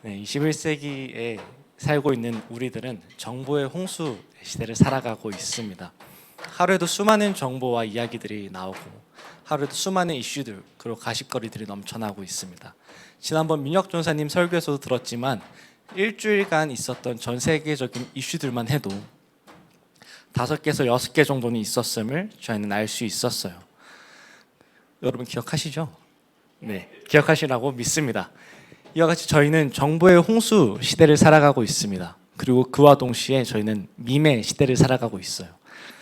네, 21세기에 살고 있는 우리들은 정보의 홍수 시대를 살아가고 있습니다. 하루에도 수많은 정보와 이야기들이 나오고 하루에도 수많은 이슈들 그리고 가십거리들이 넘쳐나고 있습니다. 지난번 민혁 전사님 설교에서도 들었지만 일주일간 있었던 전 세계적인 이슈들만 해도 5개에서 6개 정도는 있었음을 저희는 알 수 있었어요. 여러분 기억하시죠? 네, 기억하시라고 믿습니다. 이와 같이 저희는 정보의 홍수 시대를 살아가고 있습니다. 그리고 그와 동시에 저희는 밈의 시대를 살아가고 있어요.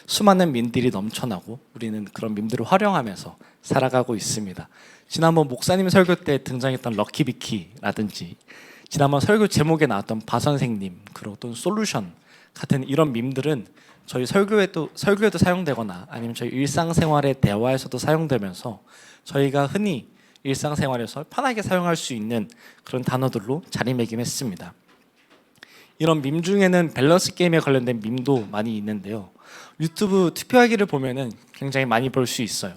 수많은 밈들이 넘쳐나고 우리는 그런 밈들을 활용하면서 살아가고 있습니다. 지난번 목사님 설교 때 등장했던 럭키비키라든지 지난번 설교 제목에 나왔던 바 선생님 그리고 또 솔루션 같은 이런 밈들은 저희 설교에도 사용되거나 아니면 저희 일상생활의 대화에서도 사용되면서 저희가 흔히 일상생활에서 편하게 사용할 수 있는 그런 단어들로 자리매김했습니다. 이런 밈 중에는 밸런스 게임에 관련된 밈도 많이 있는데요. 유튜브 투표하기를 보면은 굉장히 많이 볼 수 있어요.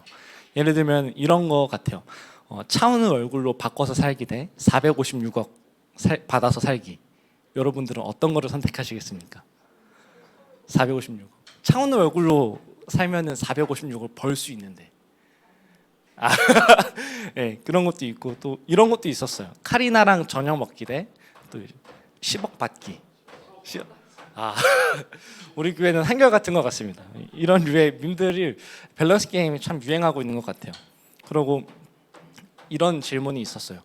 예를 들면 이런 거 같아요. 차은우 얼굴로 바꿔서 살기 대 456억 받아서 살기. 여러분들은 어떤 거를 선택하시겠습니까? 456억. 차은우 얼굴로 살면은 456을 벌 수 있는데. 네, 그런 것도 있고 또 이런 것도 있었어요. 카리나랑 저녁 먹기 대 또 10억 받기. 우리 교회는 한결같은 것 같습니다. 이런 류의 밈들이 밸런스 게임이 참 유행하고 있는 것 같아요. 그리고 이런 질문이 있었어요.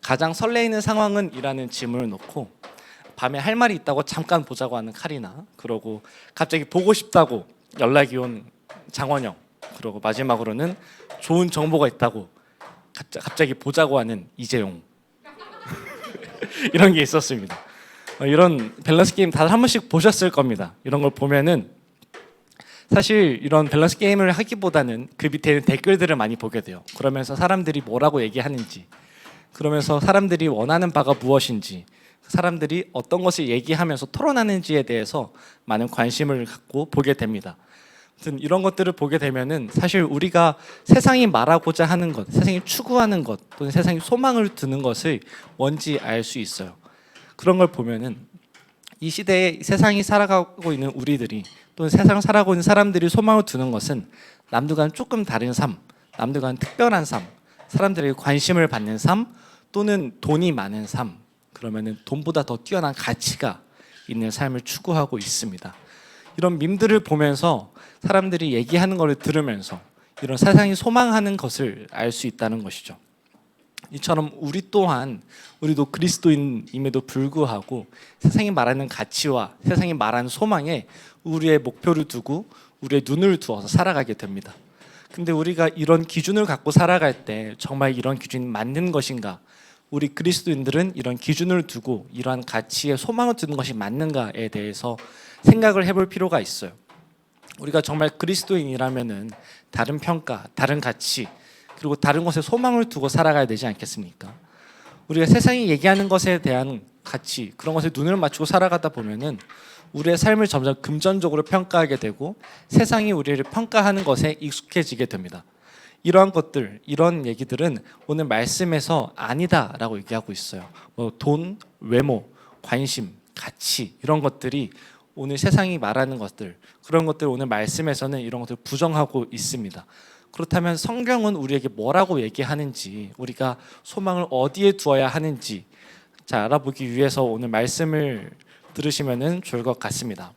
가장 설레이는 상황은? 이라는 질문을 놓고 밤에 할 말이 있다고 잠깐 보자고 하는 카리나, 그러고 갑자기 보고 싶다고 연락이 온 장원영, 그리고 마지막으로는 좋은 정보가 있다고 갑자기 보자고 하는 이재용. 이런 게 있었습니다. 이런 밸런스 게임 다들 한 번씩 보셨을 겁니다. 이런 걸 보면은 사실 이런 밸런스 게임을 하기보다는 그 밑에 댓글들을 많이 보게 돼요. 그러면서 사람들이 뭐라고 얘기하는지, 그러면서 사람들이 원하는 바가 무엇인지, 사람들이 어떤 것을 얘기하면서 토론하는지에 대해서 많은 관심을 갖고 보게 됩니다. 이런 것들을 보게 되면은 사실 우리가 세상이 말하고자 하는 것, 세상이 추구하는 것, 또는 세상이 소망을 두는 것을 뭔지 알 수 있어요. 그런 걸 보면은 이 시대에 세상이 살아가고 있는 우리들이 또는 세상을 살아가고 있는 사람들이 소망을 두는 것은 남들과는 조금 다른 삶, 남들과는 특별한 삶, 사람들에게 관심을 받는 삶, 또는 돈이 많은 삶, 그러면은 돈보다 더 뛰어난 가치가 있는 삶을 추구하고 있습니다. 이런 밈들을 보면서 사람들이 얘기하는 것을 들으면서 이런 세상이 소망하는 것을 알 수 있다는 것이죠. 이처럼 우리도 그리스도인임에도 불구하고 세상이 말하는 가치와 세상이 말하는 소망에 우리의 목표를 두고 우리의 눈을 두어서 살아가게 됩니다. 근데 우리가 이런 기준을 갖고 살아갈 때 정말 이런 기준이 맞는 것인가? 우리 그리스도인들은 이런 기준을 두고 이러한 가치에 소망을 두는 것이 맞는가에 대해서 생각을 해볼 필요가 있어요. 우리가 정말 그리스도인이라면은 다른 평가, 다른 가치, 그리고 다른 것에 소망을 두고 살아가야 되지 않겠습니까? 우리가 세상이 얘기하는 것에 대한 가치, 그런 것에 눈을 맞추고 살아가다 보면은 우리의 삶을 점점 금전적으로 평가하게 되고 세상이 우리를 평가하는 것에 익숙해지게 됩니다. 이러한 것들, 이런 얘기들은 오늘 말씀에서 아니다라고 얘기하고 있어요. 돈, 외모, 관심, 가치 이런 것들이 오늘 세상이 말하는 것들, 그런 것들 오늘 말씀에서는 이런 것들 부정하고 있습니다. 그렇다면 성경은 우리에게 뭐라고 얘기하는지, 우리가 소망을 어디에 두어야 하는지 알아보기 위해서 오늘 말씀을 들으시면 좋을 것 같습니다.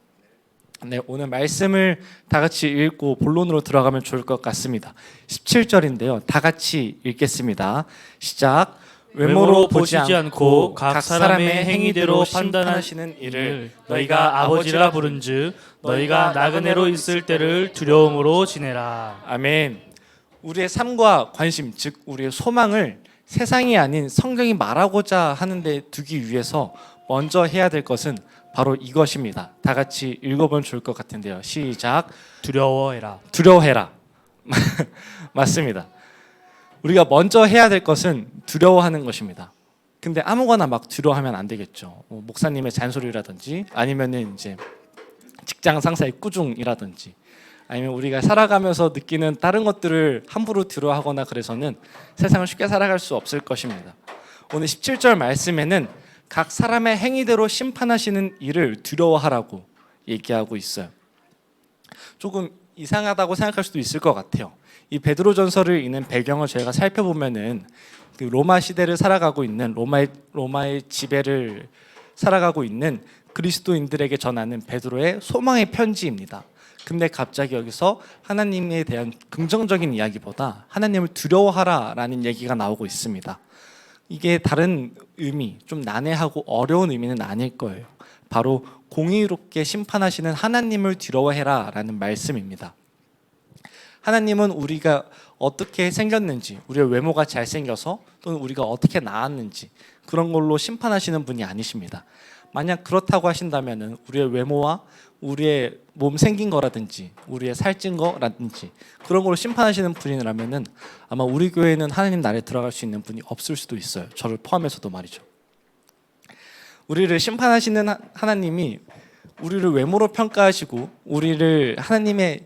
네, 오늘 말씀을 다 같이 읽고 본론으로 들어가면 좋을 것 같습니다. 17절인데요. 다 같이 읽겠습니다. 시작. 외모로 보시지 않고 각 사람의 행위대로 판단하시는 이를 너희가 아버지라 부른즉 너희가 나그네로 있을 때를 두려움으로 지내라. 아멘. 우리의 삶과 관심, 즉 우리의 소망을 세상이 아닌 성경이 말하고자 하는데 두기 위해서 먼저 해야 될 것은 바로 이것입니다. 다 같이 읽어보면 좋을 것 같은데요. 시작. 두려워해라. 두려워해라. 맞습니다. 우리가 먼저 해야 될 것은 두려워하는 것입니다. 근데 아무거나 막 두려워하면 안 되겠죠. 목사님의 잔소리라든지 아니면은 이제 직장 상사의 꾸중이라든지 아니면 우리가 살아가면서 느끼는 다른 것들을 함부로 두려워하거나 그래서는 세상을 쉽게 살아갈 수 없을 것입니다. 오늘 17절 말씀에는 각 사람의 행위대로 심판하시는 일을 두려워하라고 얘기하고 있어요. 조금 이상하다고 생각할 수도 있을 것 같아요. 이 베드로전서를 읽는 배경을 저희가 살펴보면은 그 로마 시대를 살아가고 있는 로마의 지배를 살아가고 있는 그리스도인들에게 전하는 베드로의 소망의 편지입니다. 근데 갑자기 여기서 하나님에 대한 긍정적인 이야기보다 하나님을 두려워하라라는 얘기가 나오고 있습니다. 이게 다른 의미, 좀 난해하고 어려운 의미는 아닐 거예요. 바로 공의롭게 심판하시는 하나님을 두려워해라라는 말씀입니다. 하나님은 우리가 어떻게 생겼는지, 우리의 외모가 잘생겨서 또는 우리가 어떻게 나왔는지 그런 걸로 심판하시는 분이 아니십니다. 만약 그렇다고 하신다면 우리의 외모와 우리의 몸 생긴 거라든지 우리의 살찐 거라든지 그런 걸로 심판하시는 분이라면 아마 우리 교회는 하나님 나라에 들어갈 수 있는 분이 없을 수도 있어요. 저를 포함해서도 말이죠. 우리를 심판하시는 하나님이 우리를 외모로 평가하시고 우리를 하나님의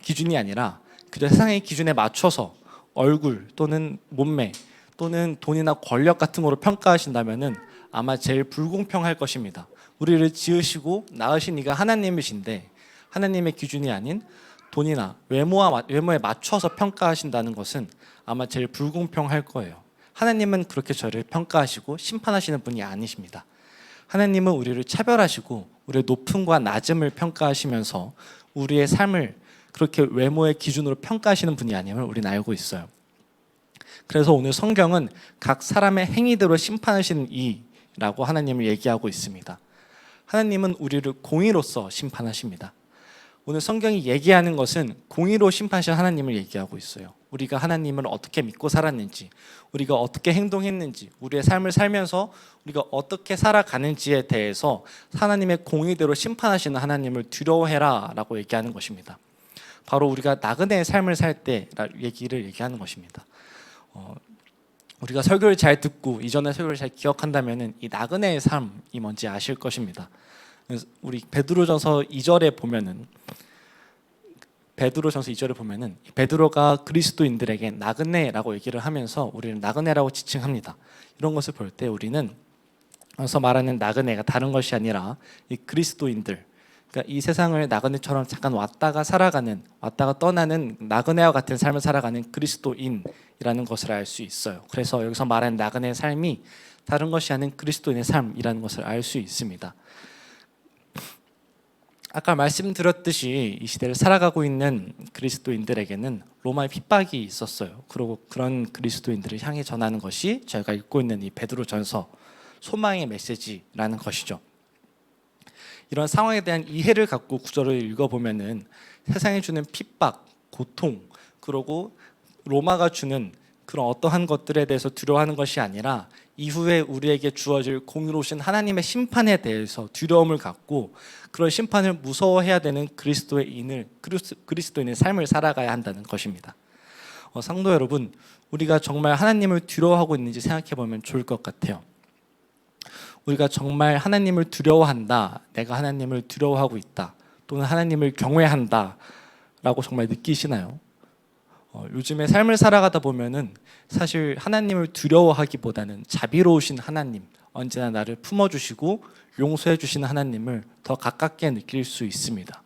기준이 아니라 그 세상의 기준에 맞춰서 얼굴 또는 몸매 또는 돈이나 권력 같은 거로 평가하신다면은 아마 제일 불공평할 것입니다. 우리를 지으시고 낳으신 이가 하나님이신데 하나님의 기준이 아닌 돈이나 외모에 맞춰서 평가하신다는 것은 아마 제일 불공평할 거예요. 하나님은 그렇게 저를 평가하시고 심판하시는 분이 아니십니다. 하나님은 우리를 차별하시고 우리의 높음과 낮음을 평가하시면서 우리의 삶을 그렇게 외모의 기준으로 평가하시는 분이 아님을 우리는 알고 있어요. 그래서 오늘 성경은 각 사람의 행위대로 심판하시는 이라고 하나님을 얘기하고 있습니다. 하나님은 우리를 공의로서 심판하십니다. 오늘 성경이 얘기하는 것은 공의로 심판하신 하나님을 얘기하고 있어요. 우리가 하나님을 어떻게 믿고 살았는지, 우리가 어떻게 행동했는지, 우리의 삶을 살면서 우리가 어떻게 살아가는지에 대해서 하나님의 공의대로 심판하시는 하나님을 두려워해라 라고 얘기하는 것입니다. 바로 우리가 나그네의 삶을 살 때 얘기를 얘기하는 것입니다. 우리가 설교를 잘 듣고 이전의 설교를 잘 기억한다면 이 나그네의 삶이 뭔지 아실 것입니다. 우리 베드로전서 2절에 보면은 베드로가 그리스도인들에게 나그네라고 얘기를 하면서 우리는 나그네라고 지칭합니다. 이런 것을 볼 때 우리는 여기서 말하는 나그네가 다른 것이 아니라 이 그리스도인들, 그러니까 이 세상을 나그네처럼 잠깐 왔다가 떠나는 나그네와 같은 삶을 살아가는 그리스도인이라는 것을 알 수 있어요. 그래서 여기서 말하는 나그네의 삶이 다른 것이 아닌 그리스도인의 삶이라는 것을 알 수 있습니다. 아까 말씀드렸듯이 이 시대를 살아가고 있는 그리스도인들에게는 로마의 핍박이 있었어요. 그리고 그런 그리스도인들을 향해 전하는 것이 저희가 읽고 있는 이 베드로전서 소망의 메시지라는 것이죠. 이런 상황에 대한 이해를 갖고 구절을 읽어보면은 세상이 주는 핍박, 고통, 그리고 로마가 주는 그런 어떠한 것들에 대해서 두려워하는 것이 아니라 이후에 우리에게 주어질 공의로우신 하나님의 심판에 대해서 두려움을 갖고 그런 심판을 무서워해야 되는 그리스도인의 삶을 살아가야 한다는 것입니다. 성도 여러분, 우리가 정말 하나님을 두려워하고 있는지 생각해보면 좋을 것 같아요. 우리가 정말 하나님을 두려워한다, 내가 하나님을 두려워하고 있다, 또는 하나님을 경외한다 라고 정말 느끼시나요? 요즘에 삶을 살아가다 보면은 사실 하나님을 두려워하기보다는 자비로우신 하나님, 언제나 나를 품어주시고 용서해 주시는 하나님을 더 가깝게 느낄 수 있습니다.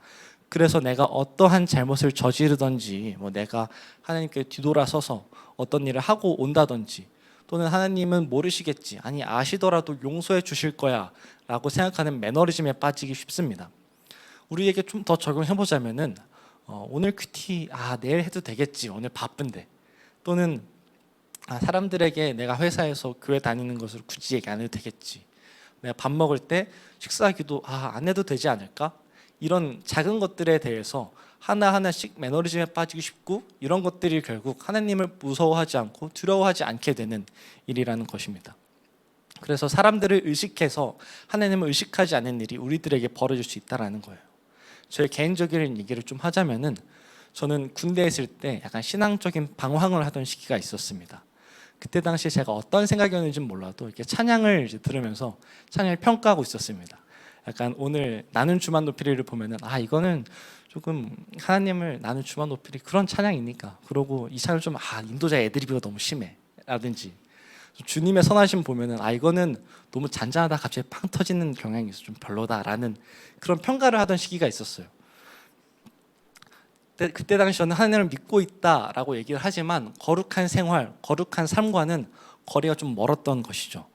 그래서 내가 어떠한 잘못을 저지르든지 내가 하나님께 뒤돌아서서 어떤 일을 하고 온다든지 또는 하나님은 모르시겠지, 아니 아시더라도 용서해 주실 거야 라고 생각하는 매너리즘에 빠지기 쉽습니다. 우리에게 좀 더 적용해보자면은 오늘 큐티 내일 해도 되겠지, 오늘 바쁜데, 또는 사람들에게 내가 회사에서 교회 다니는 것을 굳이 얘기 안 해도 되겠지, 내가 밥 먹을 때 식사기도 안 해도 되지 않을까, 이런 작은 것들에 대해서 하나하나씩 매너리즘에 빠지기 쉽고 이런 것들이 결국 하나님을 무서워하지 않고 두려워하지 않게 되는 일이라는 것입니다. 그래서 사람들을 의식해서 하나님을 의식하지 않는 일이 우리들에게 벌어질 수 있다는 거예요. 저의 개인적인 얘기를 좀 하자면은 저는 군대에 있을 때 약간 신앙적인 방황을 하던 시기가 있었습니다. 그때 당시에 제가 어떤 생각이었는지는 몰라도 이렇게 찬양을 이제 들으면서 찬양을 평가하고 있었습니다. 약간 오늘 나는 주만 높이리를 보면은 이거는 조금 하나님을 나는 주만 높이리 그런 찬양이니까, 그러고 이 찬양 좀 인도자 애드리브가 너무 심해 라든지, 주님의 선하심 보면은 이거는 너무 잔잔하다 갑자기 팡 터지는 경향이 있어 좀 별로다라는 그런 평가를 하던 시기가 있었어요. 그때 당시 저는 하나님을 믿고 있다라고 얘기를 하지만 거룩한 생활, 거룩한 삶과는 거리가 좀 멀었던 것이죠.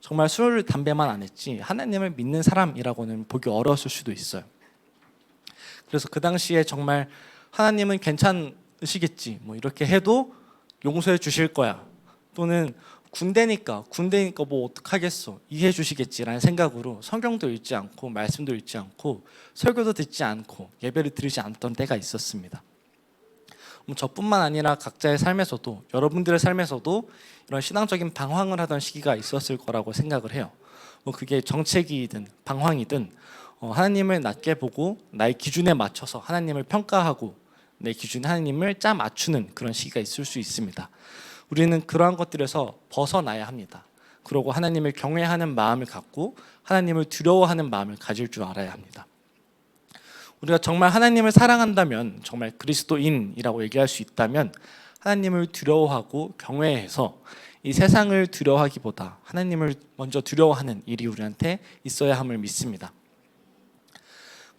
정말 술, 담배만 안 했지 하나님을 믿는 사람이라고는 보기 어려웠을 수도 있어요. 그래서 그 당시에 정말 하나님은 괜찮으시겠지 뭐 이렇게 해도 용서해 주실 거야, 또는 군대니까 뭐 어떡하겠어 이해해 주시겠지라는 생각으로 성경도 읽지 않고 말씀도 읽지 않고 설교도 듣지 않고 예배를 드리지 않던 때가 있었습니다. 저뿐만 아니라 각자의 삶에서도, 여러분들의 삶에서도 이런 신앙적인 방황을 하던 시기가 있었을 거라고 생각을 해요. 그게 정체기이든 방황이든 하나님을 낮게 보고 나의 기준에 맞춰서 하나님을 평가하고 내 기준에 하나님을 짜 맞추는 그런 시기가 있을 수 있습니다. 우리는 그러한 것들에서 벗어나야 합니다. 그리고 하나님을 경외하는 마음을 갖고 하나님을 두려워하는 마음을 가질 줄 알아야 합니다. 우리가 정말 하나님을 사랑한다면, 정말 그리스도인이라고 얘기할 수 있다면 하나님을 두려워하고 경외해서 이 세상을 두려워하기보다 하나님을 먼저 두려워하는 일이 우리한테 있어야 함을 믿습니다.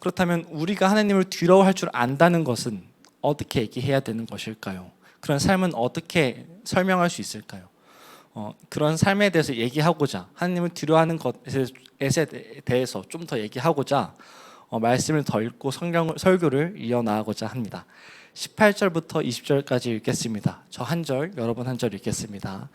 그렇다면 우리가 하나님을 두려워할 줄 안다는 것은 어떻게 얘기해야 되는 것일까요? 그런 삶은 어떻게 설명할 수 있을까요? 그런 삶에 대해서 얘기하고자, 하나님을 두려워하는 것에 대해서 좀 더 얘기하고자 말씀을 더 읽고 설교를 이어나가고자 합니다. 18절부터 20절까지 읽겠습니다. 저 한 절, 여러분 한 절 읽겠습니다.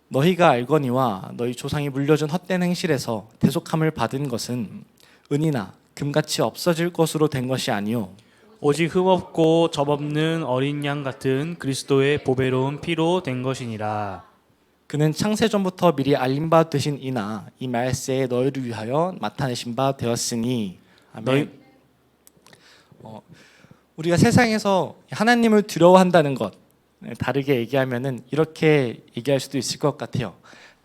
너희가 알거니와 너희 조상이 물려준 헛된 행실에서 대속함을 받은 것은 은이나 금같이 없어질 것으로 된 것이 아니요 오직 흠없고 접없는 어린 양 같은 그리스도의 보배로운 피로 된 것이니라. 그는 창세전부터 미리 알림 바 되신 이나 이 말세에 너희를 위하여 나타내신 바 되었으니. 아멘. 우리가 세상에서 하나님을 두려워한다는 것, 다르게 얘기하면은 이렇게 얘기할 수도 있을 것 같아요.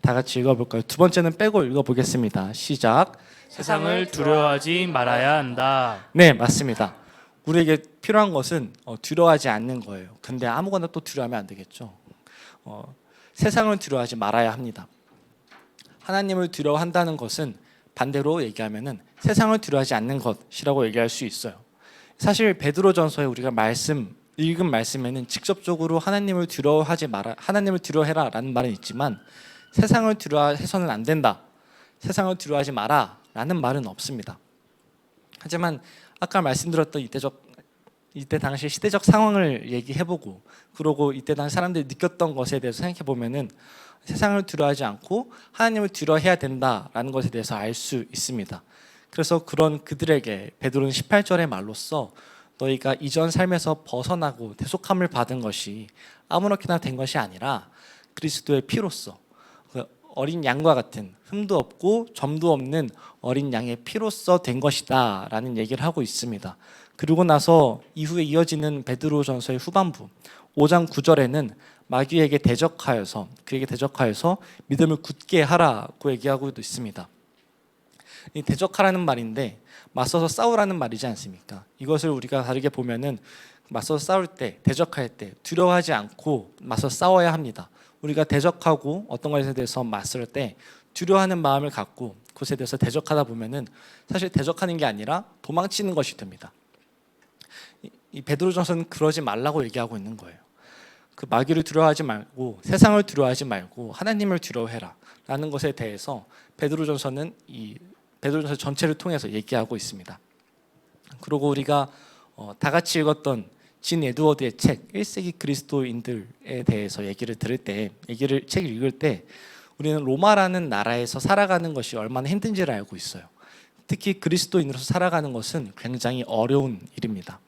다 같이 읽어볼까요? 두 번째는 빼고 읽어보겠습니다. 시작. 세상을 두려워하지 말아야 한다. 네, 맞습니다. 우리에게 필요한 것은 두려워하지 않는 거예요. 근데 아무거나 또 두려워하면 안 되겠죠. 세상을 두려워하지 말아야 합니다. 하나님을 두려워한다는 것은 반대로 얘기하면은 세상을 두려워하지 않는 것이라고 얘기할 수 있어요. 사실 베드로전서에 우리가 읽은 말씀에는 직접적으로 하나님을 두려워하지 마라, 하나님을 두려워해라라는 말은 있지만 세상을 두려워해서는 안 된다, 세상을 두려워하지 마라라는 말은 없습니다. 하지만 아까 말씀드렸던 이때 당시 시대적 상황을 얘기해보고, 그러고 이때 당시 사람들이 느꼈던 것에 대해서 생각해보면은 세상을 두려워하지 않고 하나님을 두려워해야 된다라는 것에 대해서 알 수 있습니다. 그래서 그런 그들에게 베드로는 18절의 말로써 너희가 이전 삶에서 벗어나고 대속함을 받은 것이 아무렇게나 된 것이 아니라 그리스도의 피로써, 어린 양과 같은 흠도 없고 점도 없는 어린 양의 피로써 된 것이다 라는 얘기를 하고 있습니다. 그리고 나서 이후에 이어지는 베드로전서의 후반부 5장 9절에는 마귀에게 그에게 대적하여서 믿음을 굳게 하라고 얘기하고도 있습니다. 이 대적하라는 말인데 맞서서 싸우라는 말이지 않습니까? 이것을 우리가 다르게 보면은 맞서서 싸울 때, 대적할 때 두려워하지 않고 맞서 싸워야 합니다. 우리가 대적하고 어떤 것에 대해서 맞설 때 두려워하는 마음을 갖고 그것에 대해서 대적하다 보면은 사실 대적하는 게 아니라 도망치는 것이 됩니다. 이 베드로전서는 그러지 말라고 얘기하고 있는 거예요. 그 마귀를 두려워하지 말고 세상을 두려워하지 말고 하나님을 두려워해라 라는 것에 대해서 베드로전서는 이 베드로전서 전체를 통해서 얘기하고 있습니다. 그리고 우리가 다 같이 읽었던 진 에드워드의 책 1세기 그리스도인들에 대해서 책을 읽을 때 우리는 로마라는 나라에서 살아가는 것이 얼마나 힘든지를 알고 있어요. 특히 그리스도인으로서 살아가는 것은 굉장히 어려운 일입니다.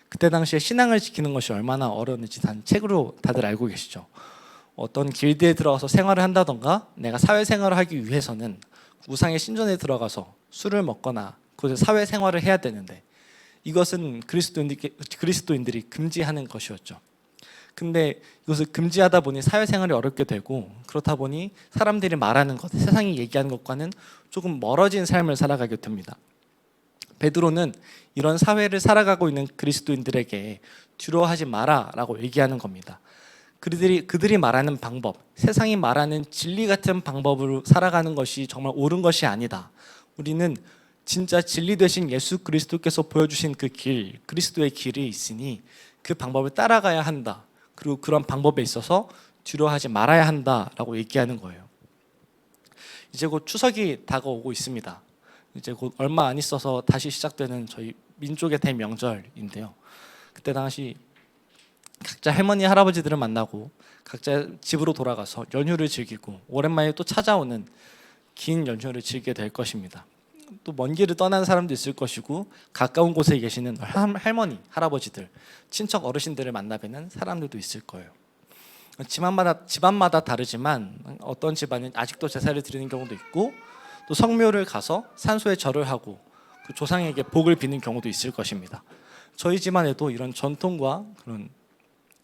그때 당시에 신앙을 지키는 것이 얼마나 어려웠는지 책으로 다들 알고 계시죠. 어떤 길드에 들어가서 생활을 한다던가 내가 사회생활을 하기 위해서는 우상의 신전에 들어가서 술을 먹거나 그곳에 사회생활을 해야 되는데 이것은 그리스도인들이 금지하는 것이었죠. 근데 이것을 금지하다 보니 사회생활이 어렵게 되고, 그렇다 보니 사람들이 말하는 것, 세상이 얘기하는 것과는 조금 멀어진 삶을 살아가게 됩니다. 베드로는 이런 사회를 살아가고 있는 그리스도인들에게 두려워하지 마라라고 얘기하는 겁니다. 그들이 말하는 방법, 세상이 말하는 진리 같은 방법으로 살아가는 것이 정말 옳은 것이 아니다. 우리는 진짜 진리 되신 예수 그리스도께서 보여주신 그 길, 그리스도의 길이 있으니 그 방법을 따라가야 한다. 그리고 그런 방법에 있어서 두려워하지 말아야 한다라고 얘기하는 거예요. 이제 곧 추석이 다가오고 있습니다. 이제 곧 얼마 안 있어서 다시 시작되는 저희 민족의 대명절인데요. 그때 당시 각자 할머니 할아버지들을 만나고 각자 집으로 돌아가서 연휴를 즐기고 오랜만에 또 찾아오는 긴 연휴를 즐기게 될 것입니다. 또 먼 길을 떠나는 사람도 있을 것이고 가까운 곳에 계시는 할머니 할아버지들 친척 어르신들을 만나 뵈는 사람들도 있을 거예요. 집안마다 다르지만 어떤 집안은 아직도 제사를 드리는 경우도 있고 또 성묘를 가서 산소에 절을 하고 그 조상에게 복을 비는 경우도 있을 것입니다. 저희 집안에도 이런 전통과 그런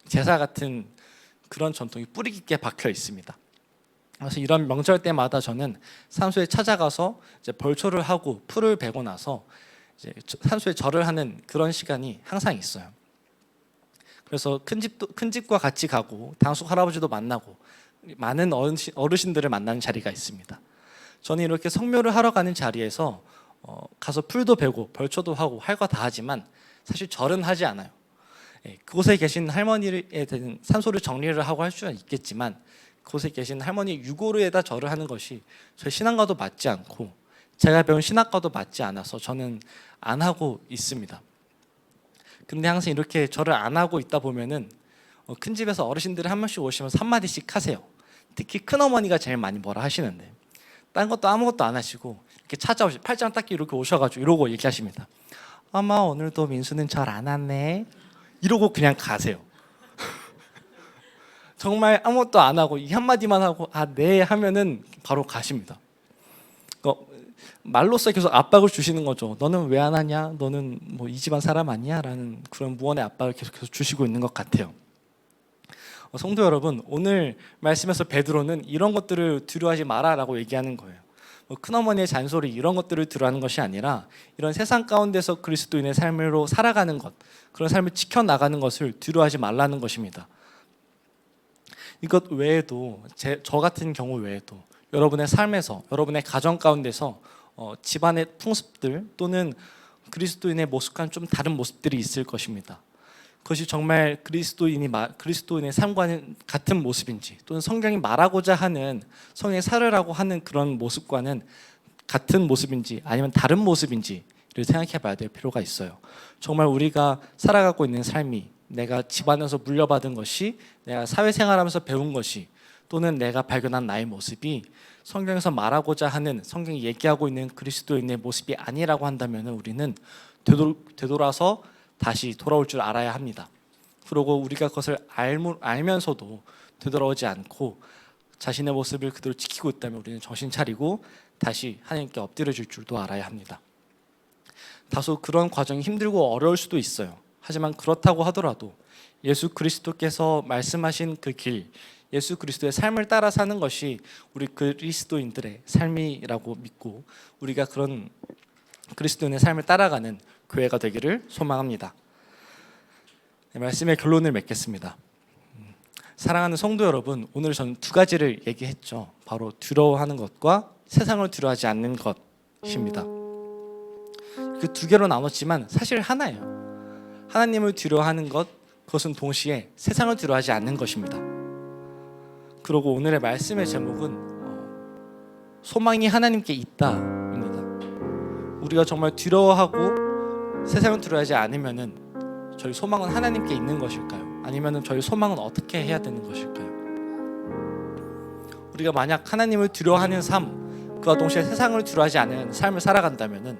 제사 같은 그런 전통이 뿌리 깊게 박혀 있습니다. 그래서 이런 명절 때마다 저는 산소에 찾아가서 이제 벌초를 하고 풀을 베고 나서 이제 산소에 절을 하는 그런 시간이 항상 있어요. 그래서 큰 집과 같이 가고 당숙 할아버지도 만나고 많은 어르신들을 만나는 자리가 있습니다. 저는 이렇게 성묘를 하러 가는 자리에서 가서 풀도 베고 벌초도 하고 할 거 다 하지만 사실 절은 하지 않아요. 그곳에 계신 할머니에 대한 산소를 정리를 하고 할 수는 있겠지만 그곳에 계신 할머니 유골에다 절을 하는 것이 저희 신앙과도 맞지 않고 제가 배운 신학과도 맞지 않아서 저는 안 하고 있습니다. 그런데 항상 이렇게 절을 안 하고 있다 보면은 큰 집에서 어르신들이 한 번씩 오시면서 한마디씩 하세요. 특히 큰어머니가 제일 많이 뭐라 하시는데 딴 것도 아무것도 안 하시고 이렇게 팔짱 닦기 이렇게 오셔가지고 이러고 얘기하십니다. 어머 오늘도 민수는 절 안 왔네 이러고 그냥 가세요. 정말 아무것도 안 하고 이 한마디만 하고 아 네 하면은 바로 가십니다. 말로써 계속 압박을 주시는 거죠. 너는 왜 안 하냐? 너는 뭐 이 집안 사람 아니야? 라는 그런 무언의 압박을 계속 주시고 있는 것 같아요. 성도 여러분, 오늘 말씀에서 베드로는 이런 것들을 두려워하지 마라라고 얘기하는 거예요. 큰어머니의 잔소리 이런 것들을 두려워하는 것이 아니라 이런 세상 가운데서 그리스도인의 삶으로 살아가는 것, 그런 삶을 지켜나가는 것을 두려워하지 말라는 것입니다. 이것 외에도 저 같은 경우 외에도 여러분의 삶에서 여러분의 가정 가운데서 집안의 풍습들 또는 그리스도인의 모습과는 좀 다른 모습들이 있을 것입니다. 그것이 정말 그리스도인의 삶과는 같은 모습인지 또는 성경이 말하고자 하는 성경이 살으라고 하는 그런 모습과는 같은 모습인지 아니면 다른 모습인지를 생각해 봐야 될 필요가 있어요. 정말 우리가 살아가고 있는 삶이 내가 집안에서 물려받은 것이 내가 사회생활하면서 배운 것이 또는 내가 발견한 나의 모습이 성경에서 말하고자 하는 성경이 얘기하고 있는 그리스도인의 모습이 아니라고 한다면 우리는 되돌아서 다시 돌아올 줄 알아야 합니다. 그리고 우리가 그것을 알면서도 되돌아오지 않고 자신의 모습을 그대로 지키고 있다면 우리는 정신 차리고 다시 하나님께 엎드려질 줄도 알아야 합니다. 다소 그런 과정이 힘들고 어려울 수도 있어요. 하지만 그렇다고 하더라도 예수 그리스도께서 말씀하신 그 길, 예수 그리스도의 삶을 따라 사는 것이 우리 그리스도인들의 삶이라고 믿고 우리가 그런 그리스도인의 삶을 따라가는 교회가 되기를 소망합니다. 말씀의 결론을 맺겠습니다. 사랑하는 성도 여러분, 오늘 저는 두 가지를 얘기했죠. 바로 두려워하는 것과 세상을 두려워하지 않는 것입니다. 그 두 개로 나눴지만 사실 하나예요. 하나님을 두려워하는 것, 그것은 동시에 세상을 두려워하지 않는 것입니다. 그리고 오늘의 말씀의 제목은 소망이 하나님께 있다입니다. 우리가 정말 두려워하고 세상을 두려워하지 않으면은 저희 소망은 하나님께 있는 것일까요? 아니면은 저희 소망은 어떻게 해야 되는 것일까요? 우리가 만약 하나님을 두려워하는 삶, 그와 동시에 세상을 두려워하지 않는 삶을 살아간다면은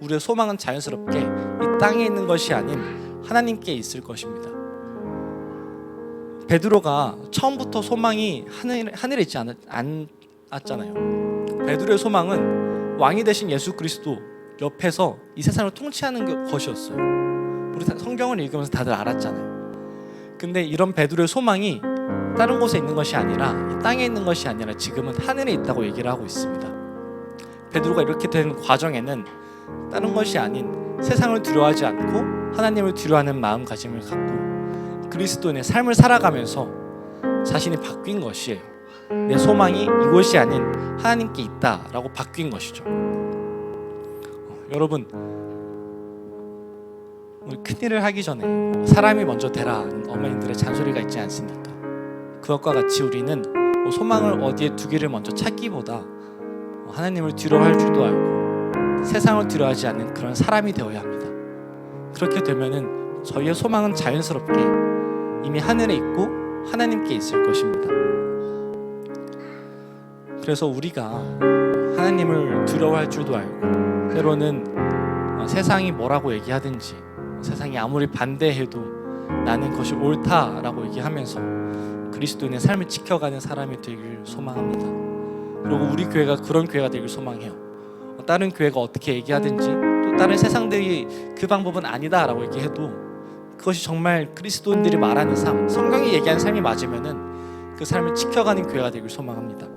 우리의 소망은 자연스럽게 이 땅에 있는 것이 아닌 하나님께 있을 것입니다. 베드로가 처음부터 소망이 하늘에 있지 않았잖아요. 베드로의 소망은 왕이 되신 예수 그리스도 옆에서 이 세상을 통치하는 것이었어요. 우리 성경을 읽으면서 다들 알았잖아요. 근데 이런 베드로의 소망이 다른 곳에 있는 것이 아니라 이 땅에 있는 것이 아니라 지금은 하늘에 있다고 얘기를 하고 있습니다. 베드로가 이렇게 된 과정에는 다른 것이 아닌 세상을 두려워하지 않고 하나님을 두려워하는 마음가짐을 갖고 그리스도인의 삶을 살아가면서 자신이 바뀐 것이에요. 내 소망이 이곳이 아닌 하나님께 있다라고 바뀐 것이죠. 여러분, 우리 큰일을 하기 전에 사람이 먼저 되라는 어머님들의 잔소리가 있지 않습니까? 그것과 같이 우리는 소망을 어디에 두기를 먼저 찾기보다 하나님을 두려워할 줄도 알고 세상을 두려워하지 않는 그런 사람이 되어야 합니다. 그렇게 되면은 저희의 소망은 자연스럽게 이미 하늘에 있고 하나님께 있을 것입니다. 그래서 우리가 하나님을 두려워할 줄도 알고 때로는 세상이 뭐라고 얘기하든지 세상이 아무리 반대해도 나는 그것이 옳다라고 얘기하면서 그리스도인의 삶을 지켜가는 사람이 되길 소망합니다. 그리고 우리 교회가 그런 교회가 되길 소망해요. 다른 교회가 어떻게 얘기하든지 또 다른 세상들이 그 방법은 아니다라고 얘기해도 그것이 정말 그리스도인들이 말하는 삶, 성경이 얘기하는 삶이 맞으면은 그 삶을 지켜가는 교회가 되길 소망합니다.